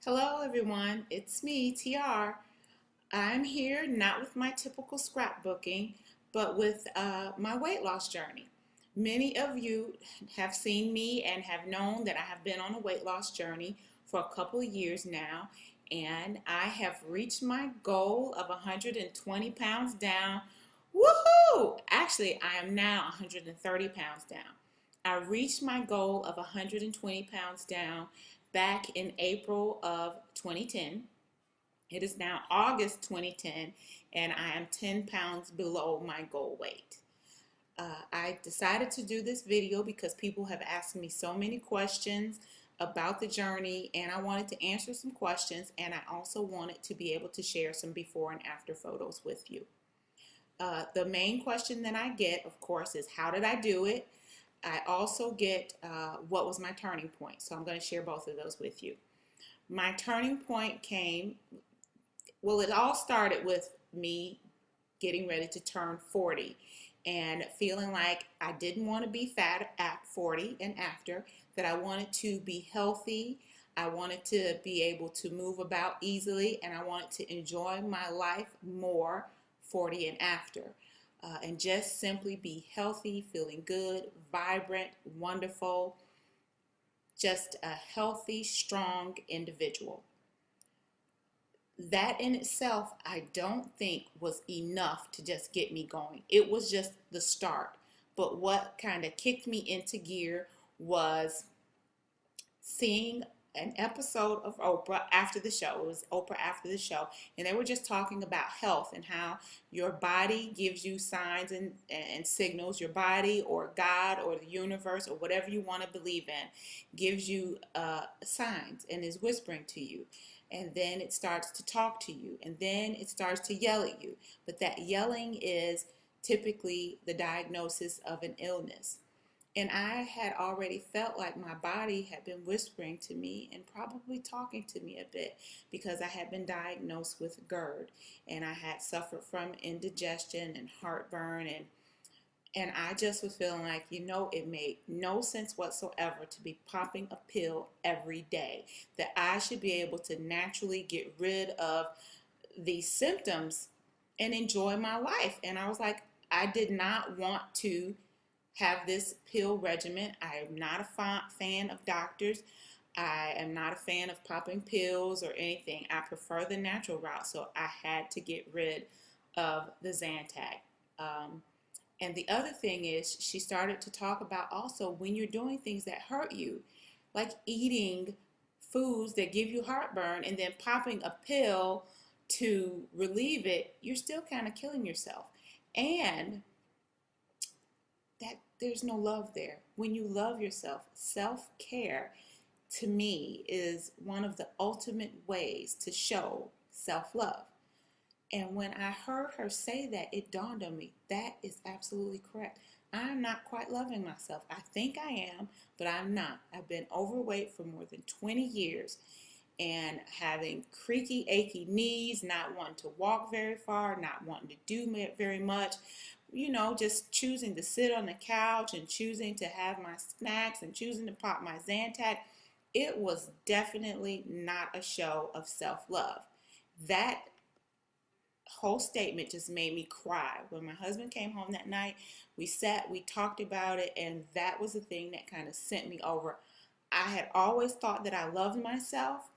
Hello everyone, it's me, TR. I'm here not with my typical scrapbooking, but with my weight loss journey. Many of you have seen me and have known that I have been on a weight loss journey for a couple of years now, and I have reached my goal of 120 pounds down. Woohoo! Actually, I am now 130 pounds down. I reached my goal of 120 pounds down back in April of 2010. It is now August 2010, and I am 10 pounds below my goal weight. I decided to do this video because people have asked me so many questions about the journey, and I wanted to answer some questions, and I also wanted to be able to share some before and after photos with you. The main question that I get, of course, is how did I do it? I also get what was my turning point. So I'm going to share both of those with you. My turning point came, well, it all started with me getting ready to turn 40 and feeling like I didn't want to be fat at 40 and after, that I wanted to be healthy. I wanted to be able to move about easily, and I wanted to enjoy my life more 40 and after. And just simply be healthy, feeling good, vibrant, wonderful, just a healthy, strong individual. That in itself, I don't think was enough to just get me going. It was just the start. But what kind of kicked me into gear was seeing an episode of Oprah after the show. It was Oprah after the show, and they were just talking about health and how your body gives you signs and signals. Your body or God or the universe or whatever you want to believe in gives you signs and is whispering to you. And then it starts to talk to you, and then it starts to yell at you. But that yelling is typically the diagnosis of an illness. And I had already felt like my body had been whispering to me and probably talking to me a bit, because I had been diagnosed with GERD, and I had suffered from indigestion and heartburn, and I just was feeling like, it made no sense whatsoever to be popping a pill every day, that I should be able to naturally get rid of these symptoms and enjoy my life. And I was like, I did not want to have this pill regimen. I am not a fan of doctors. I am not a fan of popping pills or anything. I prefer the natural route, so I had to get rid of the Zantac. And the other thing is, she started to talk about also when you're doing things that hurt you, like eating foods that give you heartburn and then popping a pill to relieve it, you're still kind of killing yourself. And that there's no love there. When you love yourself, self-care to me is one of the ultimate ways to show self-love. And when I heard her say that, it dawned on me, that is absolutely correct. I'm not quite loving myself. I think I am, but I'm not. I've been overweight for more than 20 years and having creaky, achy knees, not wanting to walk very far, not wanting to do very much, just choosing to sit on the couch and choosing to have my snacks and choosing to pop my Zantac. It was definitely not a show of self-love. That whole statement just made me cry. When my husband came home that night, we sat, we talked about it, and that was the thing that kind of sent me over. I had always thought that I loved myself,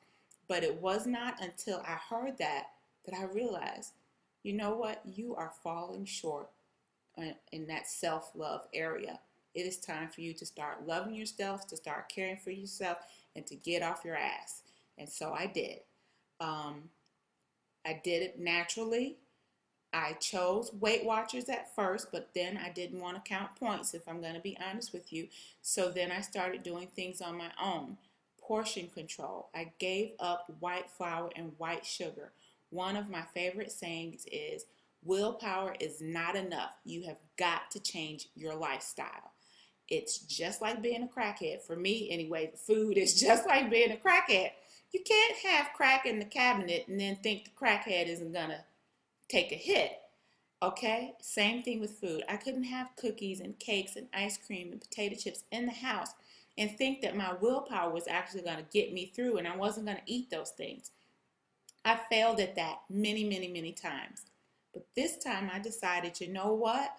but it was not until I heard that I realized, you know what? You are falling short in that self-love area. It is time for you to start loving yourself, to start caring for yourself, and to get off your ass. And so I did. I did it naturally. I chose Weight Watchers at first, but then I didn't want to count points, if I'm going to be honest with you. So then I started doing things on my own. Portion control. I gave up white flour and white sugar. One of my favorite sayings is, willpower is not enough. You have got to change your lifestyle. It's just like being a crackhead. For me, anyway, the food is just like being a crackhead. You can't have crack in the cabinet and then think the crackhead isn't going to take a hit. Okay? Same thing with food. I couldn't have cookies and cakes and ice cream and potato chips in the house and think that my willpower was actually going to get me through and I wasn't going to eat those things. I failed at that many, many, many times. But this time I decided, you know what?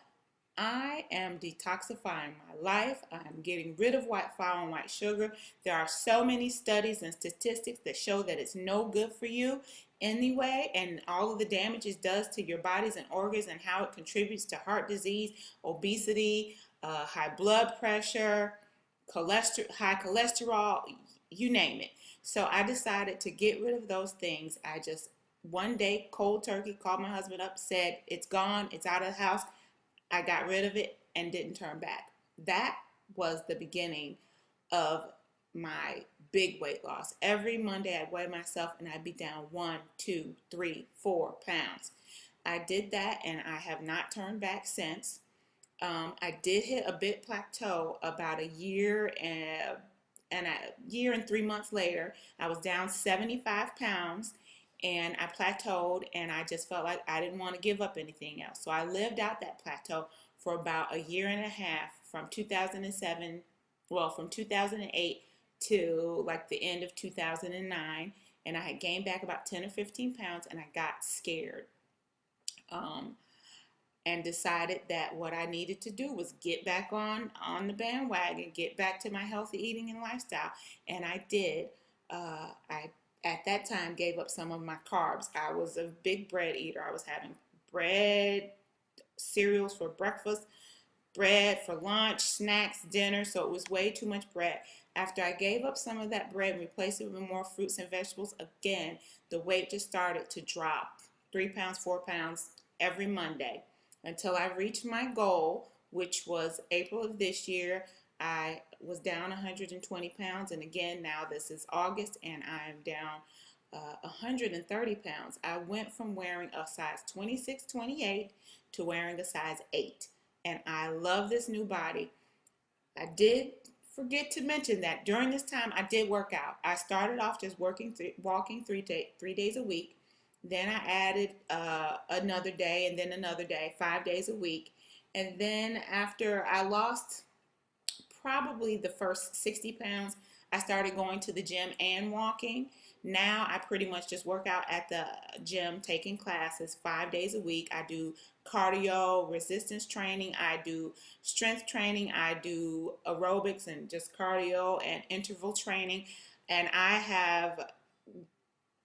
I am detoxifying my life. I'm getting rid of white flour and white sugar. There are so many studies and statistics that show that it's no good for you anyway, and all of the damage it does to your bodies and organs and how it contributes to heart disease, obesity, high blood pressure, high cholesterol, you name it. So I decided to get rid of those things. I just one day cold turkey called my husband up, said it's gone, it's out of the house. I got rid of it and didn't turn back. That was the beginning of my big weight loss. Every Monday I'd weigh myself and I'd be down 1, 2, 3, 4 pounds. I did that and I have not turned back since. I did hit a bit plateau about a year and a year and 3 months later. I was down 75 pounds and I plateaued, and I just felt like I didn't want to give up anything else. So I lived out that plateau for about a year and a half from 2007, well, from 2008 to like the end of 2009. And I had gained back about 10 or 15 pounds and I got scared. And decided that what I needed to do was get back on the bandwagon, get back to my healthy eating and lifestyle. And I did. I at that time gave up some of my carbs. I was a big bread eater. I was having bread, cereals for breakfast, bread for lunch, snacks, dinner. So it was way too much bread. After I gave up some of that bread and replaced it with more fruits and vegetables, again, the weight just started to drop 3 pounds, 4 pounds every Monday until I reached my goal, which was April of this year. I was down 120 pounds, and again, now this is August, and I am down 130 pounds. I went from wearing a size 26, 28 to wearing a size 8, and I love this new body. I did forget to mention that during this time, I did work out. I started off just walking 3 days a week. Then I added another day and then another day, 5 days a week. And then after I lost probably the first 60 pounds, I started going to the gym and walking. Now I pretty much just work out at the gym, taking classes 5 days a week. I do cardio, resistance training, I do strength training, I do aerobics and just cardio and interval training. And I have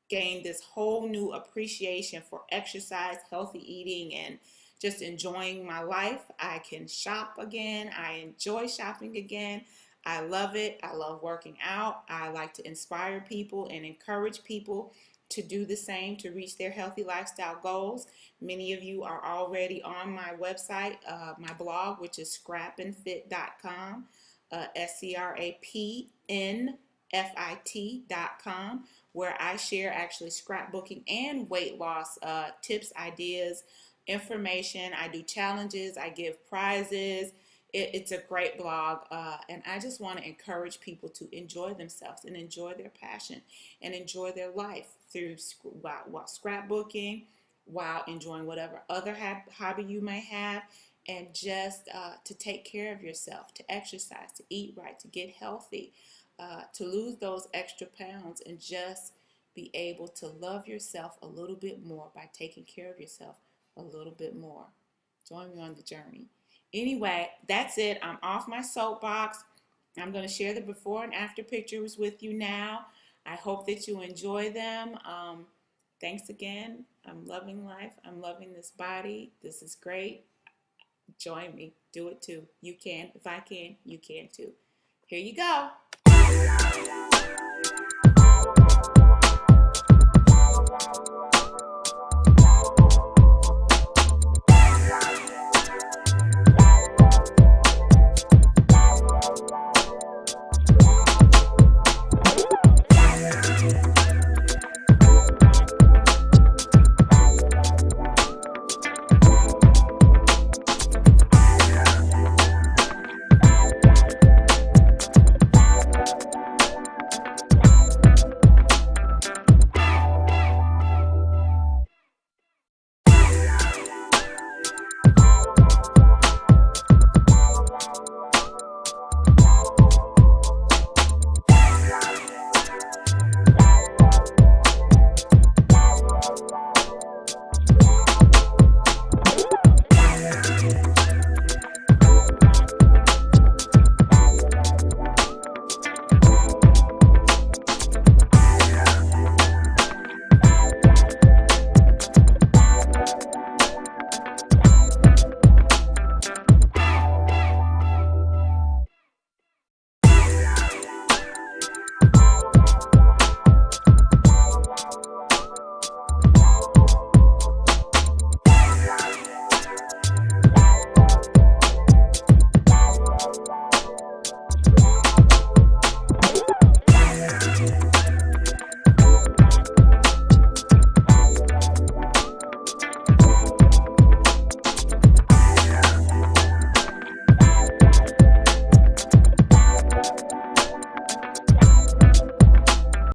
gained this whole new appreciation for exercise, healthy eating, and just enjoying my life. I can shop again. I enjoy shopping again. I love it. I love working out. I like to inspire people and encourage people to do the same to reach their healthy lifestyle goals. Many of you are already on my website, my blog, which is scrapandfit.com, SCRAPNFIT.com, where I share actually scrapbooking and weight loss tips, ideas, information. I do challenges. I give prizes. It's a great blog, and I just want to encourage people to enjoy themselves and enjoy their passion and enjoy their life through while scrapbooking, while enjoying whatever other hobby you may have, and just to take care of yourself, to exercise, to eat right, to get healthy, to lose those extra pounds, and just be able to love yourself a little bit more by taking care of yourself a little bit more. Join me on the journey. Anyway, that's it. I'm off my soapbox. I'm going to share the before and after pictures with you now. I hope that you enjoy them. Thanks again. I'm loving life. I'm loving this body. This is great. Join me. Do it too. You can. If I can, you can too. Here you go.